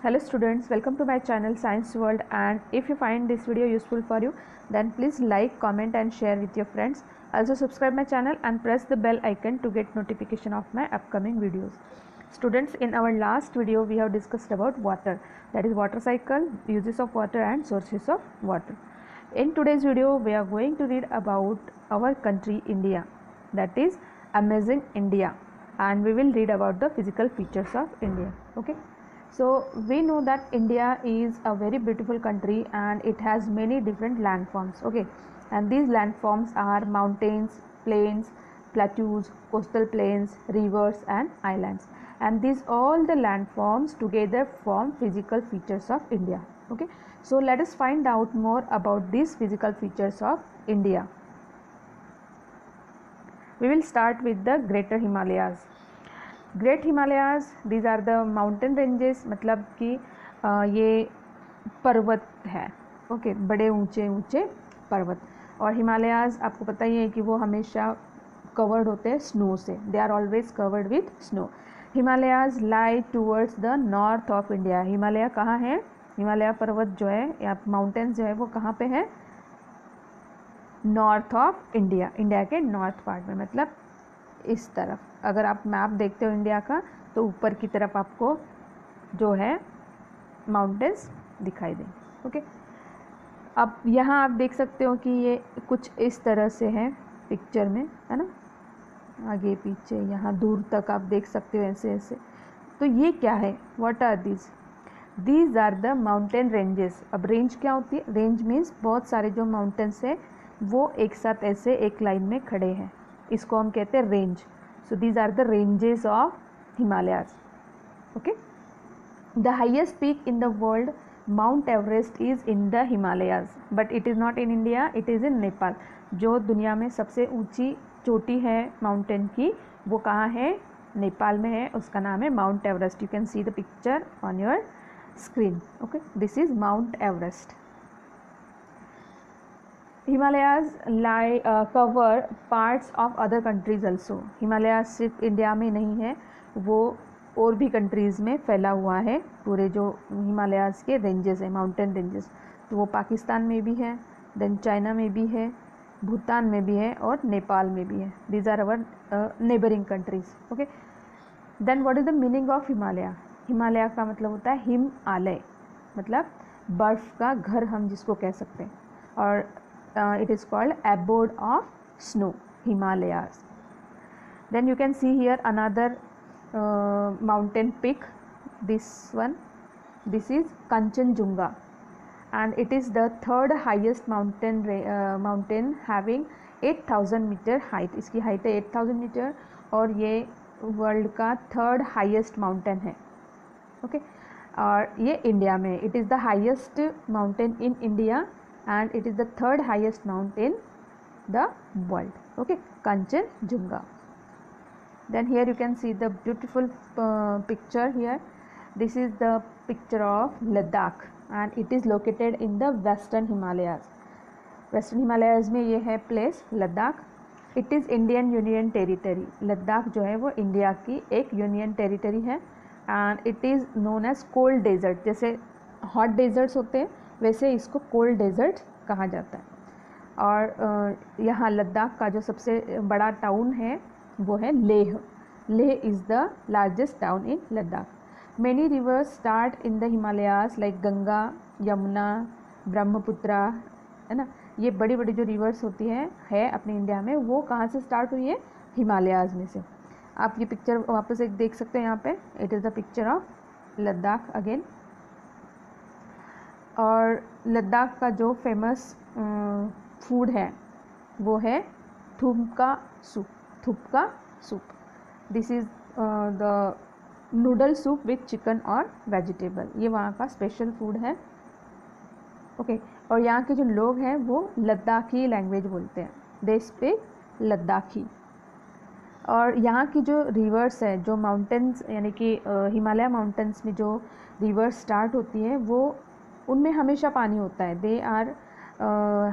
Hello students, welcome to my channel Science World, and if you find this video useful for you, then please like, comment and share with your friends. Also subscribe my channel and press the bell icon to get notification of my upcoming videos. Students, in our last video we have discussed about water, that is water cycle, uses of water and sources of water. In today's video we are going to read about our country India, that is Amazing India, and we will read about the physical features of India. Okay. So we know that India is a very beautiful country and it has many different landforms. Okay, and these landforms are mountains, plains, plateaus, coastal plains, rivers and islands, and these all the landforms together form physical features of India. Okay, so let us find out more about these physical features of India. We will start with the Greater Himalayas. Great Himalayas, these are the mountain ranges, मतलब कि ये पर्वत है. Okay, बड़े ऊंचे ऊंचे पर्वत. और हिमालयाज़ आपको पता ही है कि वो हमेशा कवर्ड होते हैं स्नो से, they are always covered with snow. Himalayas lie towards the north of India. Himalaya कहाँ है? हिमालय पर्वत जो है या माउंटेन्स जो है वो कहाँ पे है? नॉर्थ ऑफ इंडिया, इंडिया के नॉर्थ पार्ट में, मतलब इस तरफ. अगर आप मैप देखते हो इंडिया का तो ऊपर की तरफ आपको जो है माउंटेन्स दिखाई दें. ओके, अब यहाँ आप देख सकते हो कि ये कुछ इस तरह से है पिक्चर में, है ना, आगे पीछे यहाँ दूर तक आप देख सकते हो ऐसे ऐसे. तो ये क्या है? What are these? These are the mountain ranges. अब रेंज क्या होती है? रेंज मीन्स बहुत सारे जो माउंटेन्स है वो एक साथ ऐसे एक लाइन में खड़े हैं, इसको हम कहते हैं range. So these are the ranges of Himalayas. Okay, the highest peak in the world, Mount Everest, is in the Himalayas, but it is not in India, it is in Nepal. जो दुनिया में सबसे ऊंची चोटी है mountain की वो कहाँ है? नेपाल में है, उसका नाम है mount Everest. You can see the picture on your screen. Okay, this is mount Everest. Himalayas cover parts of other countries also. Himalayas सिर्फ इंडिया में नहीं है, वो और भी कंट्रीज़ में फैला हुआ है. पूरे जो हिमालयाज़ के रेंजेस हैं, माउंटेन रेंजेस, तो वो पाकिस्तान में भी है, देन चाइना में भी है, भूटान में भी है और नेपाल में भी है. These are our neighbouring countries. Okay, then what is the meaning of Himalaya? Himalaya का मतलब होता है हिमालय, मतलब बर्फ़ का घर हम जिसको कह सकते हैं. और it is called abode of snow, Himalayas. Then you can see here another mountain peak. This one, this is Kanchenjunga, and it is the third highest mountain having 8,000 meter height. इसकी height है 8,000 meter और ये world का third highest mountain है. Okay, और ये India में, it is the highest mountain in India and it is the third highest mountain in the world. Okay, Kanchenjunga. Then here you can see the beautiful picture here. This is the picture of Ladakh and it is located in the western Himalayas. Western Himalayas में ये है place Ladakh. It is Indian Union Territory. Ladakh जो है वो India की एक union territory है and it is known as cold desert. जैसे hot deserts होते हैं वैसे इसको कोल्ड डेजर्ट कहा जाता है. और यहाँ लद्दाख का जो सबसे बड़ा टाउन है वो है Leh. Leh is the largest town in Ladakh. Many reverse start in the Himalayas like Ganga, Yamuna, Brahmaputra, है ना. ये बड़ी बड़ी जो रिवर्स होती है अपने इंडिया में, वो कहाँ से स्टार्ट हुई है? हिमालयाज में से. आप ये पिक्चर वापस एक देख सकते हैं यहाँ पे. It is the picture of Ladakh again. और लद्दाख का जो फेमस फूड है वो है थुपका सूप. थुपका soup, this is the noodle soup with chicken और वेजिटेबल. ये वहाँ का स्पेशल फूड है. ओके, और यहाँ के जो लोग हैं वो लद्दाखी लैंग्वेज बोलते हैं, दे स्पीक लद्दाखी. और यहाँ की जो रिवर्स है, जो माउंटेन्स यानी कि हिमालय माउंटेन्स में जो रिवर्स स्टार्ट होती है वो उनमें हमेशा पानी होता है. They are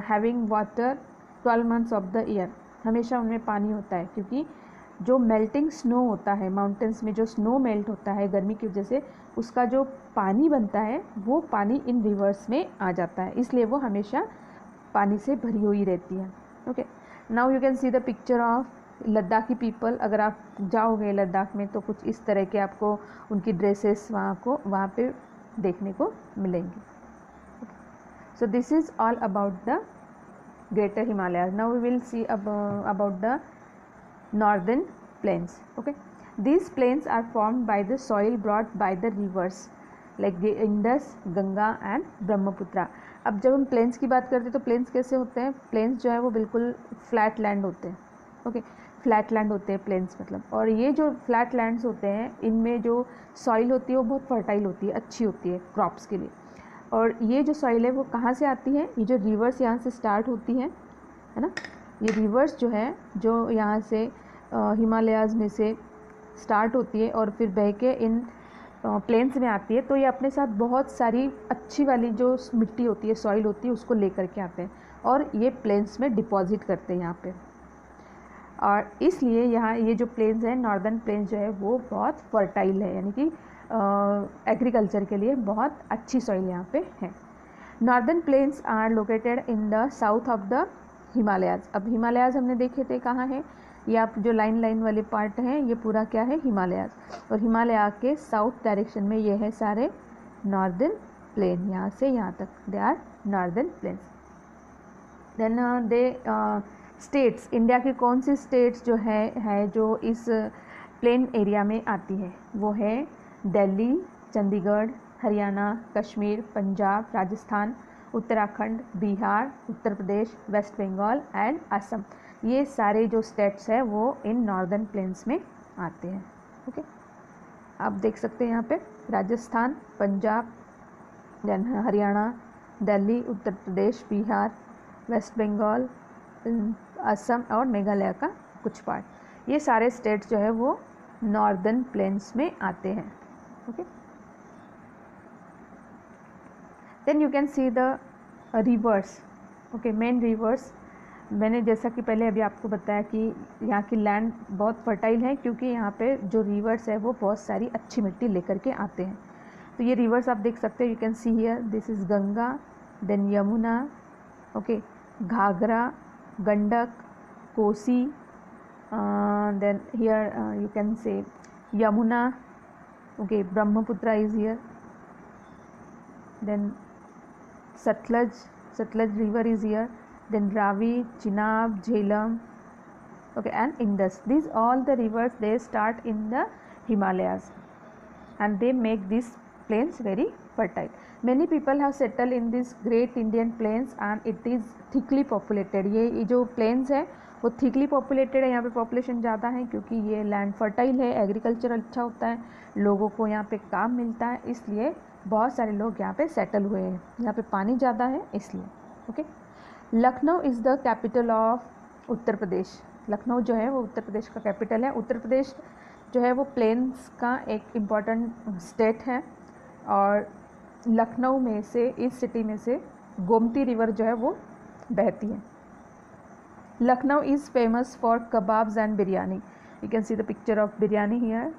having water 12 months of the year. हमेशा उनमें पानी होता है क्योंकि जो मेल्टिंग स्नो होता है माउंटेन्स में, जो स्नो मेल्ट होता है गर्मी की वजह से, उसका जो पानी बनता है वो पानी इन रिवर्स में आ जाता है, इसलिए वो हमेशा पानी से भरी हुई रहती है। Okay, now you can see the picture of Ladakhi people. अगर आप जाओगे लद्दाख में तो कुछ इस तरह के आपको उनकी ड्रेसेस वहाँ पे देखने को मिलेंगी। So this is all about the greater Himalayas. Now we will see about the northern plains. Okay, these plains are formed by the soil brought by the rivers like the Indus, Ganga and Brahmaputra. अब जब हम planes की बात करते हैं तो planes कैसे होते हैं? प्लेन्स जो है वो बिल्कुल फ्लैट लैंड होते हैं। ओके, फ्लैट लैंड होते हैं प्लेन्स मतलब, और ये जो फ्लैट लैंड्स होते हैं इनमें जो सॉइल होती है वो बहुत फर्टाइल होती है, अच्छी होती है क्रॉप्स के लिए। और ये जो सॉइल है वो कहाँ से आती है? ये जो रिवर्स यहाँ से स्टार्ट होती है ना, ये रिवर्स जो है जो यहाँ से हिमालयाज़ में से स्टार्ट होती है और फिर बह के इन प्लेन्स में आती है, तो ये अपने साथ बहुत सारी अच्छी वाली जो मिट्टी होती है, सॉइल होती है, उसको लेकर के आते हैं और ये प्लेन्स में डिपॉजिट करते हैं यहाँ पे। और इसलिए यहाँ ये जो प्लेन्स हैं, नॉर्दर्न प्लेन्स जो है वो बहुत फर्टाइल है, यानी कि एग्रीकल्चर के लिए बहुत अच्छी सॉइल यहाँ पे है। Northern plains are located in the south of the Himalayas. अब हिमालयाज़ हमने देखे थे कहाँ है, ये आप जो लाइन लाइन वाले पार्ट हैं ये पूरा क्या है? हिमालयाज़। और हिमालय के साउथ डायरेक्शन में ये है सारे नॉर्दर्न प्लेन, यहाँ से यहाँ तक they are northern plains. Then they states, India की कौन सी स्टेट्स जो है जो इस प्लेन एरिया में आती है? वो है दिल्ली, चंडीगढ़, हरियाणा, कश्मीर, पंजाब, राजस्थान, उत्तराखंड, बिहार, उत्तर प्रदेश, वेस्ट बंगाल एंड असम। ये सारे जो स्टेट्स हैं वो इन नॉर्दर्न प्लेन्स में आते हैं। ओके, आप देख सकते हैं यहाँ पे राजस्थान, पंजाब, हरियाणा, दिल्ली, उत्तर प्रदेश, बिहार, वेस्ट बंगाल, असम और मेघालय का कुछ पार्ट, ये सारे स्टेट्स जो है वो नॉर्दर्न प्लेन्स में आते हैं। Okay, then you can see the rivers. Okay, main rivers, मैंने जैसा कि पहले अभी आपको बताया कि यहाँ की लैंड बहुत फर्टाइल है क्योंकि यहाँ पे जो रिवर्स है वो बहुत सारी अच्छी मिट्टी लेकर के आते हैं। तो ये रिवर्स आप देख सकते हो, you can see here, this is Ganga, then Yamuna, okay, Ghaghara, Gandak, Kosi, then here you can say Yamuna, okay, Brahmaputra is here, then Satluj river is here, then Ravi, Chenab, Jhelum, okay, and Indus. These all the rivers, they start in the Himalayas and they make these plains very fertile. Many people have settled in this great Indian plains and it is thickly populated. ये जो plains है वो thickly populated है, यहाँ पे population ज़्यादा है क्योंकि ये land fertile है, agriculture अच्छा होता है, लोगों को यहाँ पे काम मिलता है, इसलिए बहुत सारे लोग यहाँ पे सेटल हुए हैं, यहाँ पे पानी ज़्यादा है इसलिए। Okay, Lucknow is the capital of Uttar Pradesh. Lucknow जो है वो उत्तर प्रदेश का कैपिटल है। उत्तर प्रदेश जो है वो प्लेन्स का एक इम्पॉर्टेंट स्टेट है और लखनऊ में से, इस सिटी में से गोमती रिवर जो है वो बहती है। Lucknow is famous for kebabs and biryani. You can see the picture of biryani here,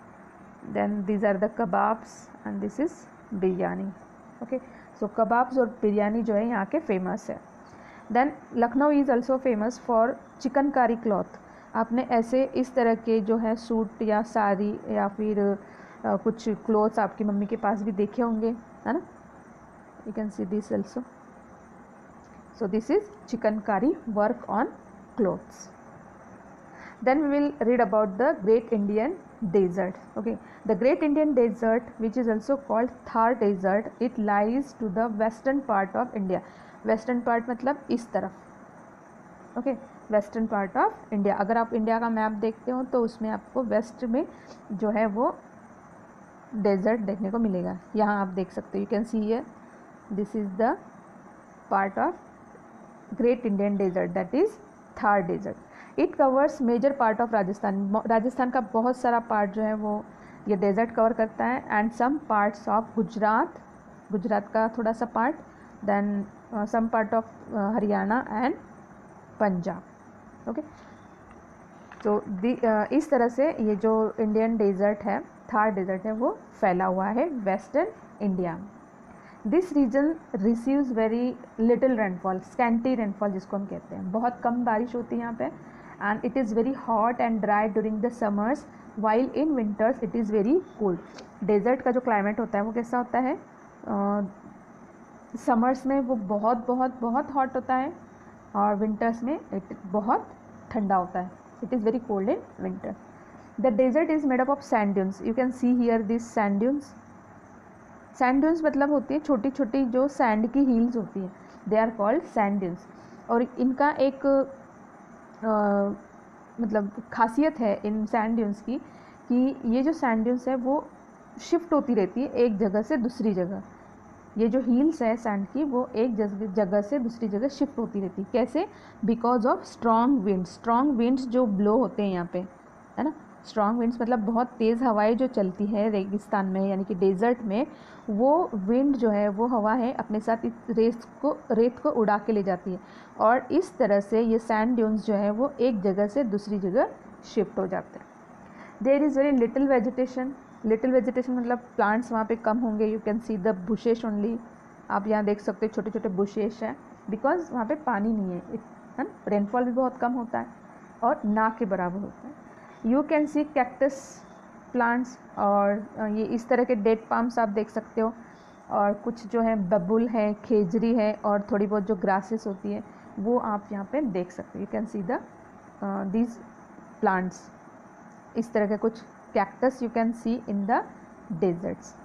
then these are the kebabs and this is biryani. Okay, so kebabs और बिरयानी जो है यहाँ के फेमस है। Then Lucknow is also famous for chikankari cloth. आपने ऐसे इस तरह के जो है सूट या साड़ी या फिर कुछ क्लोथ्स आपकी मम्मी के पास भी देखे होंगे, है ना? You can see this also. So this is chikankari work on clothes. Then we will read about the Great Indian Desert. Okay, the Great Indian Desert, which is also called Thar Desert, it lies to the western part of India. Western part मतलब इस तरफ, okay, western part of India. अगर आप India का map देखते हो तो उसमें आपको वेस्ट में जो है वो डेजर्ट देखने को मिलेगा। यहाँ आप देख सकते हो, you can see here, this is the part of great Indian desert, that is Thar desert. It covers major part of Rajasthan. Rajasthan का बहुत सारा पार्ट जो है वो ये डेजर्ट कवर करता है, and some parts of Gujarat, Gujarat का थोड़ा सा part, then some part of Haryana and Punjab. Okay, तो इस तरह से ये जो इंडियन डेजर्ट है, थार डेजर्ट है, वो फैला हुआ है वेस्टर्न इंडिया में। This region receives very little rainfall, scanty rainfall जिसको हम कहते हैं, बहुत कम बारिश होती है यहाँ पे। And it is very hot and dry during the summers, while in winters it is very cold. Desert का जो क्लाइमेट होता है वो कैसा होता है, समर्स में वो बहुत बहुत बहुत हॉट होता है और विंटर्स में इट बहुत ठंडा होता है, it is very cold in winter. The desert is made up of sand dunes, you can see here this sand dunes. Sand dunes मतलब होती है छोटी छोटी जो सैंड की हील्स होती हैं, they are called sand dunes. और इनका एक मतलब खासियत है इन सैंड ड्यून्स की कि ये जो सैंड ड्यून्स है वो शिफ्ट होती रहती है एक जगह से दूसरी जगह। ये जो हील्स है सैंड की वो एक जगह से दूसरी जगह शिफ्ट होती रहती है। कैसे? Because of strong winds. Strong winds जो ब्लो होते हैं यहाँ पे, है ना, स्ट्रॉन्ग विंड्स मतलब बहुत तेज़ हवाएं जो चलती है रेगिस्तान में यानी कि डेजर्ट में, वो विंड जो है वो हवा है अपने साथ रेत को उड़ा के ले जाती है और इस तरह से ये सैंड ड्यून्स जो है वो एक जगह से दूसरी जगह शिफ्ट हो जाते हैं। There is very little vegetation. Little vegetation मतलब प्लांट्स वहाँ पे कम होंगे। You can see the bushes only, आप यहाँ देख सकते हो छोटे छोटे बुशेश हैं, बिकॉज वहाँ पे पानी नहीं है ना, रेनफॉल भी बहुत कम होता है और ना के बराबर होता है। You can C cactus plants, और ये इस तरह के डेट पाम्स आप देख सकते हो, और कुछ जो है बबुल है, खेजरी है, और थोड़ी बहुत जो ग्रासेस होती है वो आप यहाँ पे देख सकते हो। You can see the these plants, इस तरह के कुछ cactus you can see in the deserts.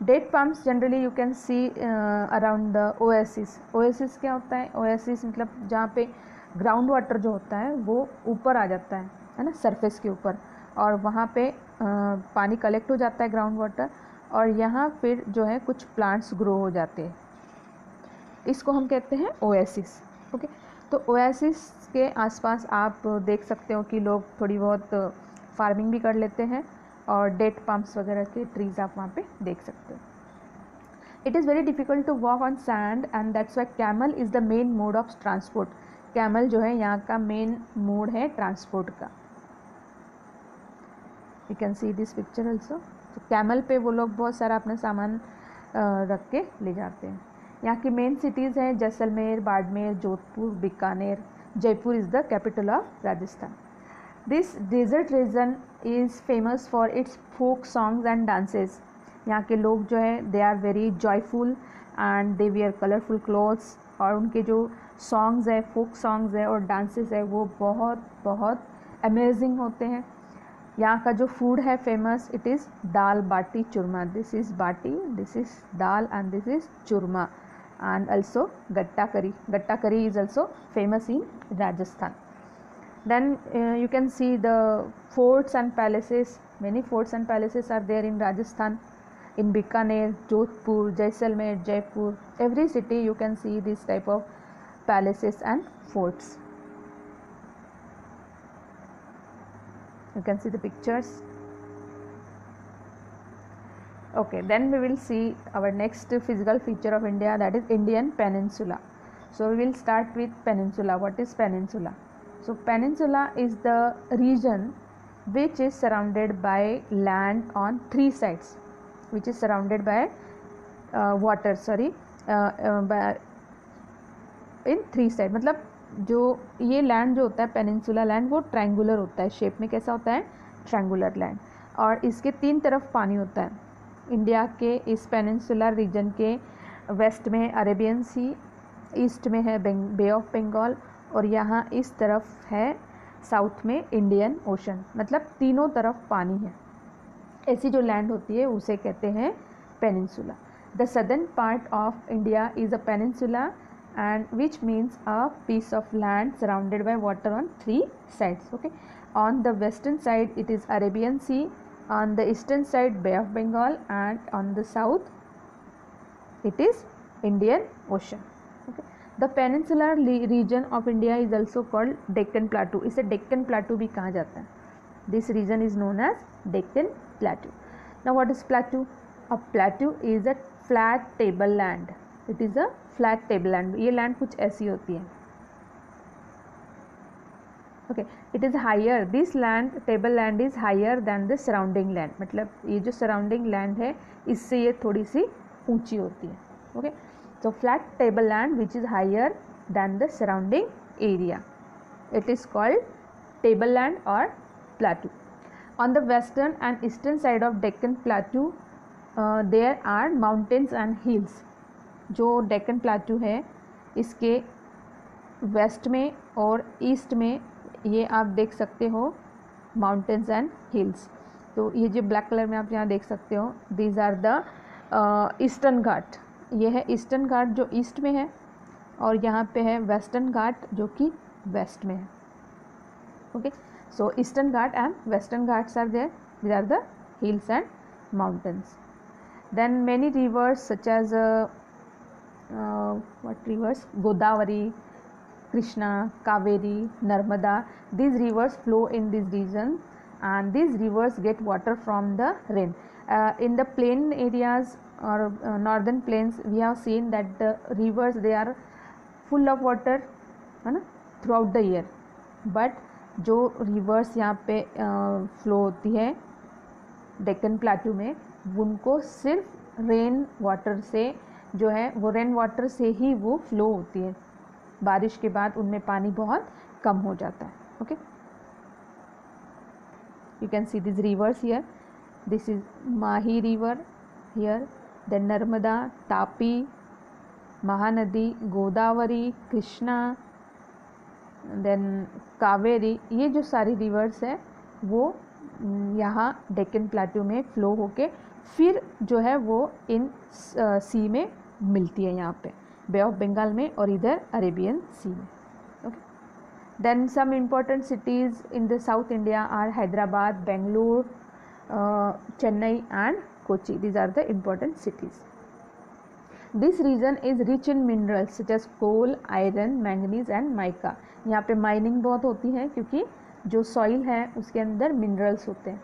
Date palms generally you can see around the oasis. Oasis क्या होता है? ओएसिस मतलब जहाँ पे ग्राउंड वाटर जो होता है वो ऊपर आ जाता है ना, सरफेस के ऊपर, और वहाँ पे पानी कलेक्ट हो जाता है ग्राउंड वाटर, और यहाँ फिर जो है कुछ प्लांट्स ग्रो हो जाते हैं, इसको हम कहते हैं ओएसिस। ओके, तो ओएसिस के आसपास आप देख सकते हो कि लोग थोड़ी बहुत फार्मिंग भी कर लेते हैं और डेट पाम्स वगैरह के ट्रीज़ आप वहाँ पे देख सकते हो। It is very difficult to walk on sand and that's why camel is the main mode of transport. Camel जो है यहाँ का मेन मोड है ट्रांसपोर्ट का। You can see this picture also. तो कैमल पे वो लोग बहुत सारा अपना सामान रख के ले जाते हैं। यहाँ की मेन सिटीज़ हैं Jaisalmer, Barmer, Jodhpur, Bikaner. Jaipur is the capital of Rajasthan. This desert region is famous for its folk songs and dances. यहाँ के लोग जो है they are very joyful and they wear colourful clothes, और उनके जो सॉन्ग्स है, फोक सॉन्ग्स है और डांसेस है वो बहुत बहुत अमेजिंग होते हैं। यहाँ का जो फूड है famous, it is dal baati churma. This is baati, this is dal and this is churma, and also gatta curry. Gatta curry is also famous in Rajasthan. Then you can see the forts and palaces. Many forts and palaces are there in Rajasthan, in Bikaner, Jodhpur, Jaisalmer, Jaipur. Every city you can see this type of palaces and forts. You can see the pictures. Okay, then we will see our next physical feature of India, that is Indian Peninsula. So we will start with Peninsula. What is Peninsula? So Peninsula is the region which is surrounded by land on three sides, which is surrounded by water, in three sides. मतलब जो ये land जो होता है peninsula land, वो triangular होता है shape में। कैसा होता है? ट्रायंगुलर लैंड, और इसके तीन तरफ पानी होता है। इंडिया के इस पेनिनसुलर रीजन के वेस्ट में अरेबियन सी, ईस्ट में है बे ऑफ बंगाल, और यहाँ इस तरफ है साउथ में इंडियन ओशन। मतलब तीनों तरफ पानी है। ऐसी जो लैंड होती है उसे कहते हैं peninsula. The southern part of India is a peninsula and which means a piece of land surrounded by water on three sides. Okay, on the western side it is Arabian Sea, on the eastern side Bay of Bengal, and on the south it is Indian Ocean. Okay, the peninsular region of India is also called Deccan Plateau. इसे Deccan Plateau भी कहा जाता है. This region is known as Deccan Plateau. Now what is plateau? A plateau is a flat table land. It is a flat table land. ये land कुछ ऐसी होती है, okay, it is higher, this land table land is higher than the surrounding land, मतलब ये जो surrounding land है इससे ये थोड़ी सी ऊंची होती है। Okay, so flat tableland which is higher than the surrounding area, it is called tableland or plateau. On the western and eastern side of Deccan Plateau there are mountains and hills. जो Deccan plateau है इसके waste में और east में ये आप देख सकते हो माउंटेन्स एंड हिल्स। तो ये जो ब्लैक कलर में आप यहाँ देख सकते हो, दीज आर द ईस्टर्न घाट, ये है ईस्टर्न घाट जो ईस्ट में है, और यहाँ पे है वेस्टर्न घाट जो कि वेस्ट में है। Okay, so eastern Ghat and western Ghats are there, these are the hills and mountains. Then many rivers such as what rivers? Godavari, Krishna, Kaveri, Narmada, these rivers flow in this region and these rivers get water from the rain. In the plain areas or northern plains we have seen that the rivers they are full of water है ना throughout the year, but जो rivers यहाँ पे flow होती है Deccan plateau में उनको सिर्फ रेन वाटर से जो है वो रेन वाटर से ही वो फ्लो होती है, बारिश के बाद उनमें पानी बहुत कम हो जाता है। Okay, you can see this rivers here, this is Mahi river here, then Narmada, Tapi, Mahanadi, Godavari, Krishna, then Kaveri, ये जो सारी रिवर्स है वो यहाँ डेक्कन प्लाटू में फ़्लो होके फिर जो है वो इन सी में मिलती है, यहाँ पे बे ऑफ बंगाल में और इधर अरेबियन सी में। Okay, then some important cities in the south India are Hyderabad, Bengaluru, Chennai and Kochi, these are the important cities. This region is rich in minerals such as coal, iron, manganese and mica. यहाँ पे mining बहुत होती है क्योंकि जो soil है उसके अंदर मिनरल्स होते हैं,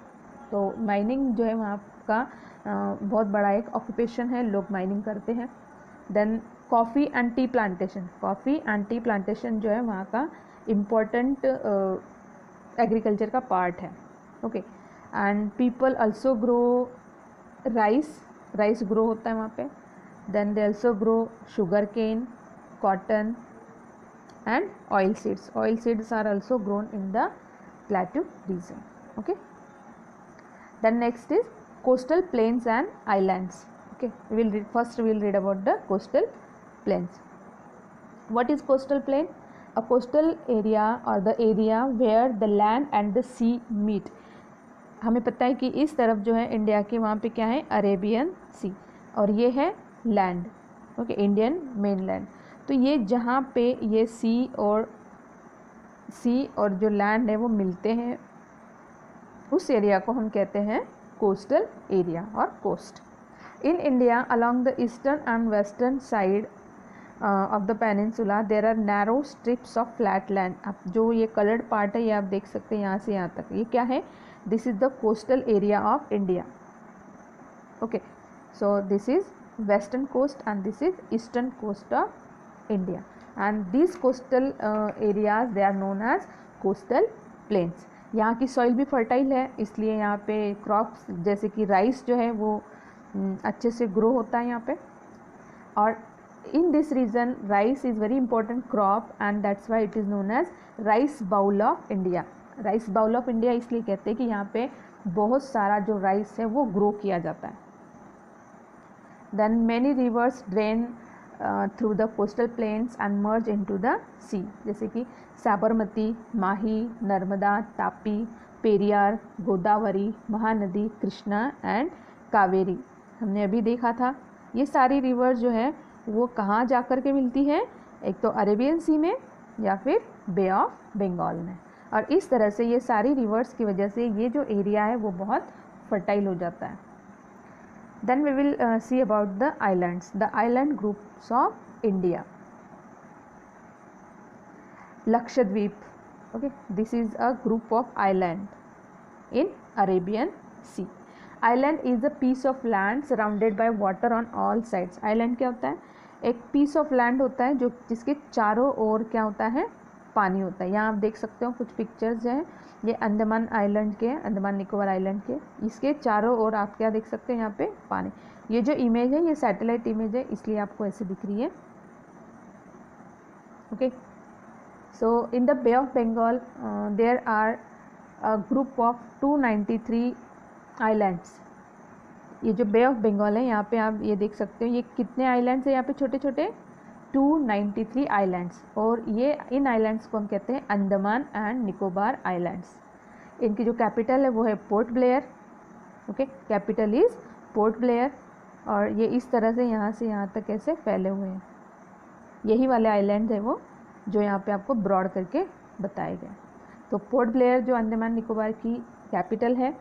तो माइनिंग जो है वहाँ का बहुत बड़ा एक ऑक्यूपेशन है, लोग माइनिंग करते हैं। Then coffee and tea plantation, coffee and tea plantation जो है वहाँ का इम्पॉर्टेंट एग्रीकल्चर का पार्ट है। Okay, and people also grow rice, rice grow होता है वहाँ पे। Then they also grow sugarcane, cotton and oil seeds. Oil seeds are also grown in the plateau region. Okay, then next is coastal plains and islands. Okay, we will read, first we will read about the coastal plains. What is coastal plain? A coastal area or the area where the land and the sea meet. हमें पता है कि इस तरफ जो है India के वहाँ पे क्या है, अरेबियन सी, और ये है land. Okay, Indian main land. तो ये जहाँ पे ये सी और जो लैंड है वो मिलते हैं उस एरिया को हम कहते हैं कोस्टल एरिया और coast. In India along the eastern and western side of the peninsula there are narrow strips of flat land. अब जो ये कलर्ड पार्ट है ये आप देख सकते हैं यहाँ से यहाँ तक, ये क्या है, this is the coastal area of India. Okay, so this is western coast and this is eastern coast of India, and these coastal areas they are known as coastal plains. यहाँ की सॉइल भी fertile है, इसलिए यहाँ पे crops जैसे कि rice जो है वो अच्छे से ग्रो होता है यहाँ पे, और in this region rice is very important crop and that's why it is known as rice bowl of India. Rice bowl of India इसलिए कहते हैं कि यहाँ पे बहुत सारा जो राइस है वो ग्रो किया जाता है। Then many rivers drain through the coastal plains and merge into the sea, जैसे कि साबरमती, माही, नर्मदा, तापी, पेरियार, गोदावरी, महानदी, कृष्णा एंड कावेरी। हमने अभी देखा था ये सारी रिवर जो है वो कहाँ जाकर के मिलती है, एक तो अरेबियन सी में या फिर बे ऑफ बंगाल में, और इस तरह से ये सारी रिवर्स की वजह से ये जो एरिया है वो बहुत फर्टाइल हो जाता है। Then we will see about the islands, the island groups of India. Lakshadweep, okay, this is a group of island in Arabian Sea. Island is a piece of land surrounded by water on all sides. Island क्या होता है, एक piece of land होता है जो जिसके चारों ओर क्या होता है, पानी होता है। यहाँ आप देख सकते हो कुछ पिक्चर्स हैं, ये अंडमान आइलैंड के, अंडमान निकोबार आइलैंड के। इसके चारों ओर आप क्या देख सकते हो, यहाँ पे पानी। ये जो इमेज है ये सैटेलाइट इमेज है, इसलिए आपको ऐसे दिख रही है। Okay, so in the Bay of Bengal there are a group of 293 islands. ये जो बे ऑफ बंगाल है, यहाँ पे आप ये देख सकते हो ये कितने आइलैंड्स है यहाँ पे, छोटे छोटे 293 आइलैंड्स। और ये इन आइलैंड्स को हम कहते हैं अंडमान एंड निकोबार आइलैंड्स। इनकी जो कैपिटल है वो है port Blair. Okay, capital is port Blair. और ये इस तरह से यहाँ तक ऐसे फैले हुए हैं। यही वाले आइलैंड है वो जो यहाँ पे आपको ब्रॉड करके बताए गए। तो पोर्ट ब्लेयर जो अंडमान निकोबार की कैपिटल है।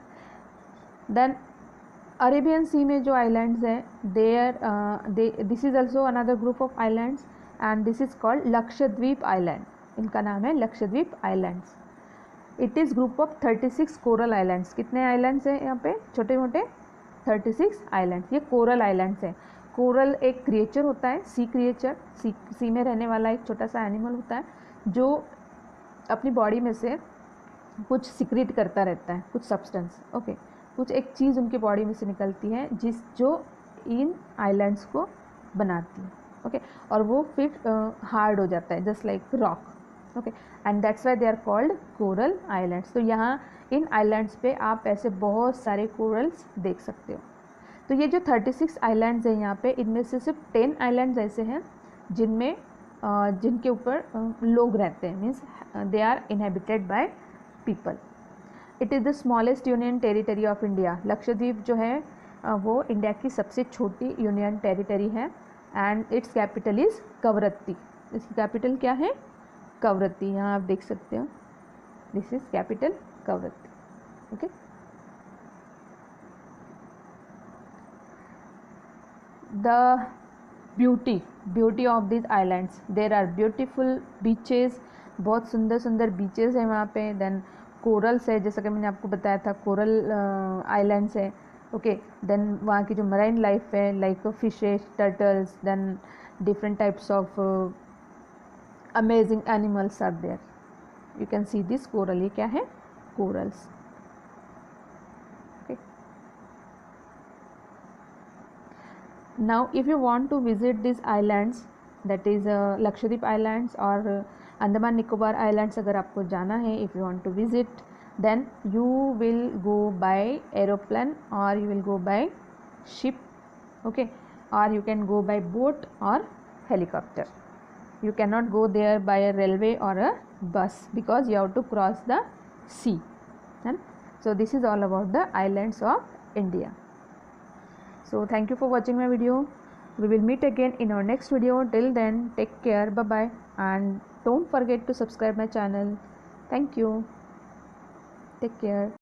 देन अरेबियन सी में जो आइलैंड्स हैं this is also another group of islands and this is called Lakshadweep island. इनका नाम है Lakshadweep islands. It is group of 36 coral islands. कितने आइलैंड्स हैं यहाँ पे, छोटे मोटे 36 आइलैंड्स। ये कोरल आइलैंड्स हैं। कोरल एक क्रिएचर होता है, सी क्रिएचर, सी में रहने वाला एक छोटा सा एनिमल होता है जो अपनी बॉडी में से कुछ सिक्रीट करता रहता है, कुछ सब्सटेंस। ओके, कुछ एक चीज़ उनके बॉडी में से निकलती है जो इन आइलैंड्स को बनाती है। ओके, और वो फिर हार्ड हो जाता है just like rock. Okay, and that's why they are called coral islands. तो यहाँ इन आइलैंड्स पे आप ऐसे बहुत सारे कोरल्स देख सकते हो। तो ये जो 36 आइलैंड्स हैं यहाँ पे, इनमें से सिर्फ 10 आइलैंड्स ऐसे हैं जिनके ऊपर लोग रहते हैं, means they are inhabited by people. It is the smallest union territory of India. Lakshadweep जो है वो इंडिया की सबसे छोटी यूनियन टेरिटरी है and its capital is Kavaratti. इसकी कैपिटल क्या है, कवरत्ती। यहाँ आप देख सकते हो, this is capital Kavaratti. Okay, the beauty of this islands, there are beautiful beaches. बहुत सुंदर सुंदर बीचेस हैं वहाँ पे। देन कोरल्स है, जैसा कि मैंने आपको बताया था, कोरल आइलैंड्स है। ओके, देन वहाँ की जो मराइन लाइफ है, like fishes, turtles, then different types of amazing animals are there. You can see this coral. ये क्या है, corals. Now if you want to visit these islands, that is Lakshadweep Islands और Andaman Nicobar islands अगर आपको जाना है, if you want to visit, then you will go by aeroplane or you will go by ship, okay, or you can go by boat or helicopter. You cannot go there by a railway or a bus because you have to cross the sea. And so this is all about the islands of India. So thank you for watching my video. We will meet again in our next video. Till then, take care. Bye bye, and don't forget to subscribe my channel. Thank you. Take care.